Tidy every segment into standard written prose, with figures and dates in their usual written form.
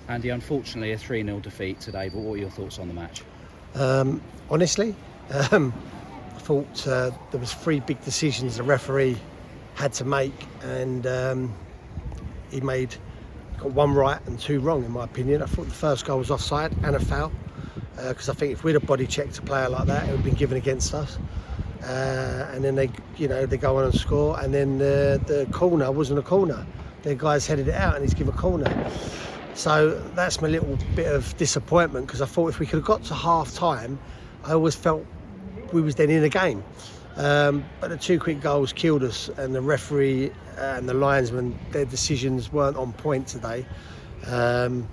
Andy, unfortunately a 3-0 defeat today, but what are your thoughts on the match? Honestly, I thought there was 3 big decisions the referee had to make, and he got 1 right and 2 wrong, in my opinion. I thought the first goal was offside and a foul, because I think if we'd have body checked a player like that, it would have been given against us. And then they go on and score, and then the corner wasn't a corner. The guys headed it out, and he's given a corner. So that's my little bit of disappointment, because I thought if we could have got to half time, I always felt we was then in the game. But the 2 quick goals killed us, and the referee and the linesman, their decisions weren't on point today. But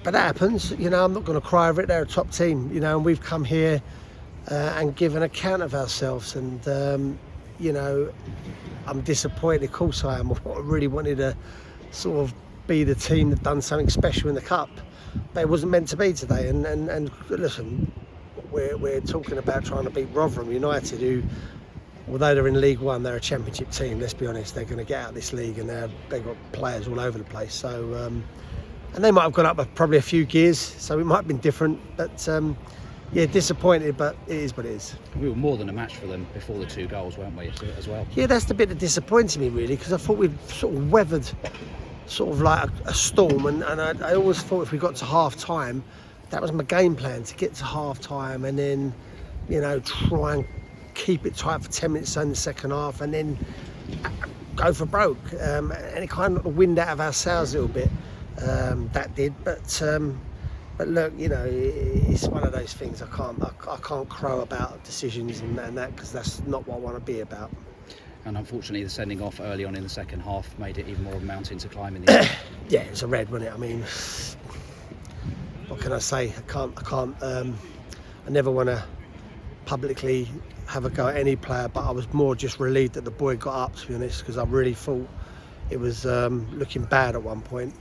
that happens, I'm not going to cry over it. They're a top team, and we've come here and give an account of ourselves. And, I'm disappointed, of course I am. I really wanted to sort of be the team that done something special in the cup, but it wasn't meant to be today. And listen, we're talking about trying to beat Rotherham United, who, although they're in League One, they're a Championship team. Let's be honest, they're going to get out of this league, and they've got players all over the place. So, and they might have gone up probably a few gears, so it might have been different. But yeah, disappointed, but it is what it is. We were more than a match for them before the 2 goals, weren't we, as well? Yeah, that's the bit that disappointed me, really, because I thought we'd sort of weathered sort of like a storm, and I always thought if we got to half time, that was my game plan, to get to half time and then try and keep it tight for 10 minutes in the second half, and then go for broke, and it kind of knocked the wind out of our sails a little bit. That did, but look, it's one of those things. I can't crow about decisions and that, because that's not what I want to be about. And unfortunately, the sending off early on in the second half made it even more of a mountain to climb in the end. Yeah, it's a red, wasn't it? I mean, what can I say? I never want to publicly have a go at any player, but I was more just relieved that the boy got up, to be honest, because I really thought it was looking bad at one point.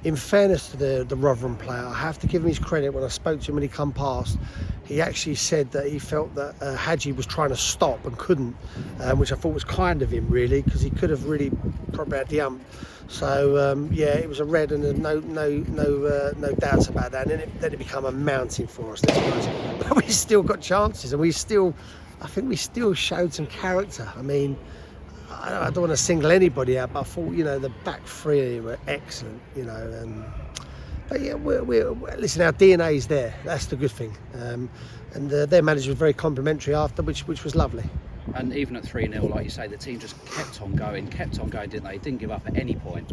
In fairness to the Rotherham player, I have to give him his credit. When I spoke to him when he come past, he actually said that he felt that Hadji was trying to stop and couldn't, which I thought was kind of him, really, because he could have really probably had the ump. So yeah, it was a red, and there's no doubts about that. And then it became a mountain for us, let's be honest. But we still got chances, and I think we still showed some character. I mean, I don't want to single anybody out, but I thought, the back 3 were excellent, but yeah, listen, our DNA is there. That's the good thing. And their manager was very complimentary after, which was lovely. And even at 3-0, like you say, the team just kept on going, didn't they? Didn't give up at any point.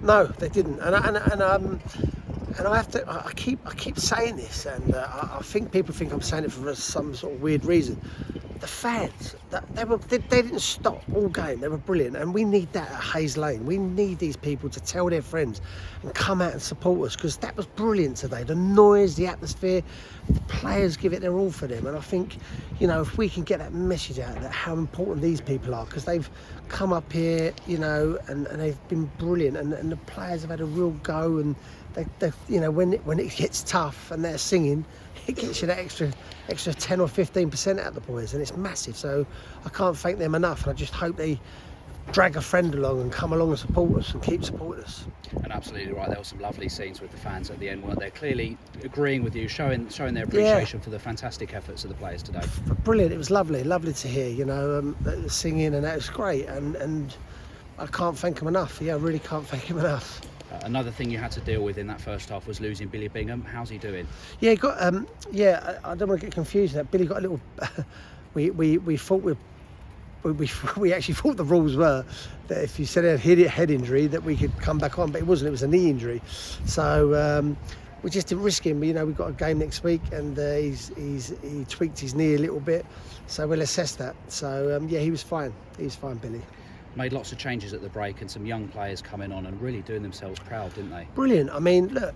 No, they didn't. And I have to. I keep saying this, and I think people think I'm saying it for some sort of weird reason. The fans, they didn't stop all game. They were brilliant, and we need that at Hayes Lane. We need these people to tell their friends and come out and support us, because that was brilliant today. The noise, the atmosphere, the players give it their all for them. And I think, if we can get that message out, that how important these people are, because they've come up here, and they've been brilliant, and the players have had a real go, and they when it gets tough and they're singing, it gets you that extra 10 or 15% out of the boys, and it's massive. So I can't thank them enough, and I just hope they drag a friend along and come along and support us and keep supporting us. And absolutely right, there were some lovely scenes with the fans at the end, weren't there? Clearly agreeing with you, showing their appreciation for the fantastic efforts of the players today. Brilliant, it was lovely to hear, singing, and that was great, and I can't thank them enough. Yeah, I really can't thank them enough. Another thing you had to deal with in that first half was losing Billy Bingham. How's he doing? Yeah, he got. I don't want to get confused with that. Billy got a little. We thought we actually thought the rules were that if you said a head injury, that we could come back on, but it wasn't. It was a knee injury, so we just didn't risk him. But, we've got a game next week, and he tweaked his knee a little bit, so we'll assess that. So yeah, he was fine. He's fine, Billy. Made lots of changes at the break, and some young players coming on and really doing themselves proud, didn't they? Brilliant. I mean, look,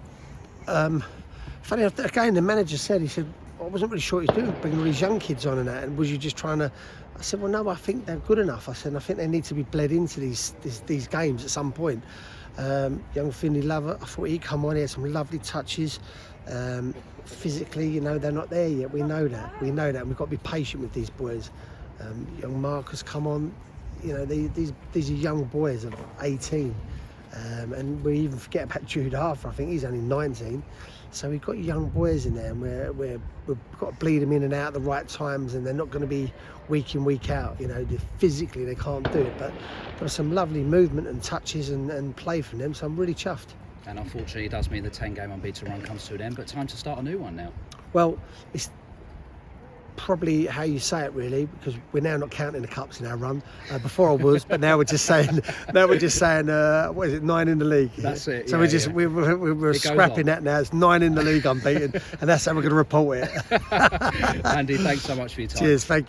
funny enough, again, the manager said, I wasn't really sure what he's doing, bringing all these young kids on and that, and was you just trying to... I said, well, no, I think they're good enough. I said, I think they need to be bled into these games at some point. Young Finley Lover, I thought he'd come on, he had some lovely touches. Physically, they're not there yet. We know that, and we've got to be patient with these boys. Young Marcus come on. These are young boys of 18, And we even forget about Jude Arthur. I think he's only 19. So we've got young boys in there, and we've got to bleed them in and out at the right times, and they're not going to be week in, week out. You know, physically they can't do it, but there was some lovely movement and touches and play from them. So I'm really chuffed. And unfortunately, it does mean the 10-game unbeaten run comes to an end, but time to start a new one now. Well, it's probably how you say it, really, because we're now not counting the cups in our run. Before I was, but now we're just saying what is it, 9 in the league? That's it. So yeah, we're scrapping that now. It's 9 in the league unbeaten, and that's how we're going to report it. Andy, thanks so much for your time. Cheers, thank you.